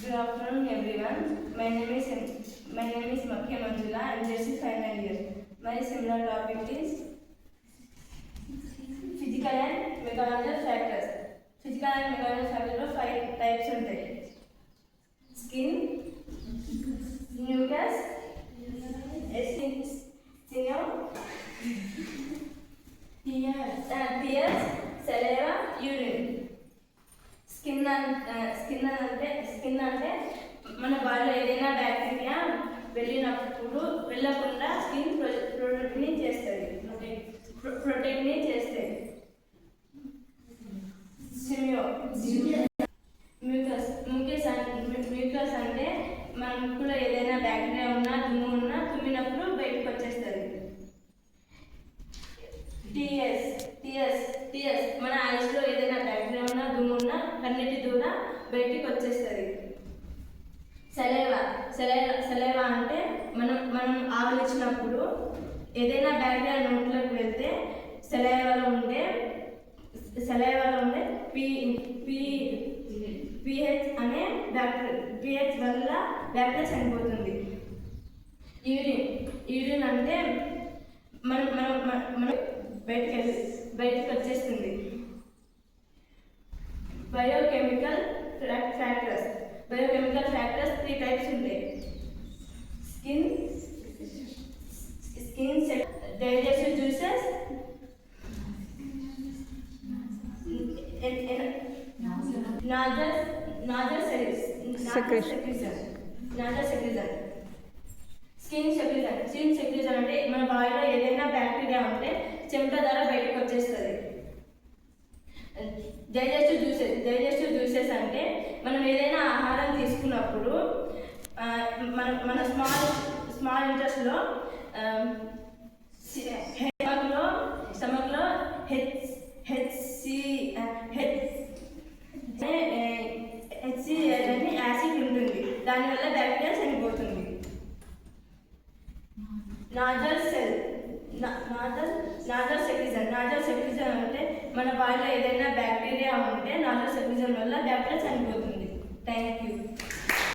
Good afternoon, everyone. My name is Makya Manjula. I am JC final year. My seminar topic is physical and mechanical factors. Physical and mechanical factors are 5 types ఉంటాయి. Skin, mucus, sinew, tears, saliva, urine. Skin అంటే మన బాడీలో ఏదైనా bacteria వెళ్ళకుండా skin ప్రొటెక్ట్ని చేస్తుంది. Mucus అంటే మన ముక్కులో ఏదైనా బ్యాక్టీరియా ఉన్నా దుమ్ము ఉన్నా తుమ్మినప్పుడు బయటకు వచ్చేస్తుంది. టీఎస్ మన ఐస్లో ఏదైనా బ్యాక్టీరియా ఉన్నా దుమ్ము ఉన్నా కన్నిటి దూర బయటికి వచ్చేస్తుంది. సెలైవా అంటే మనం ఆవలించినప్పుడు ఏదైనా బ్యాక్టీరియా నోట్లోకి వెళ్తే సెలైవాలో ఉండే పిహెచ్ అనే పిహెచ్ వల్ల బ్యాక్టీరియా చనిపోతుంది. యూరిన్ అంటే మన బయటికి వచ్చేస్తుంది. బయోకెమికల్ ఫ్యాక్టర్స్ 3 టైప్స్ ఉంటాయి. Skin digestive juices, nozzle secretion. Skin secretion అంటే మన బాడీలో ఏదైనా బ్యాక్టీరియా ఉంటే చెమట ద్వారా బయటకు వచ్చేస్తుంది. డైజెస్టివ్ జ్యూసెస్ అంటే మనం ఏదైనా ఆహారం తీసుకున్నప్పుడు మన స్మాల్ ఇంట్రెస్ట్లో స్టమక్లో HCl అనే యాసిడ్ ఉంటుంది. దానివల్ల బ్యాక్టీరియా చనిపోతుంది. నాజల్ సెక్రీషన్ అంటే మన బాడీలో ఏదైనా బ్యాక్టీరియా ఉంటే నాజల్ సెక్రీషన్ వల్ల బ్యాక్టీరియా చనిపోతుంది. Thank you.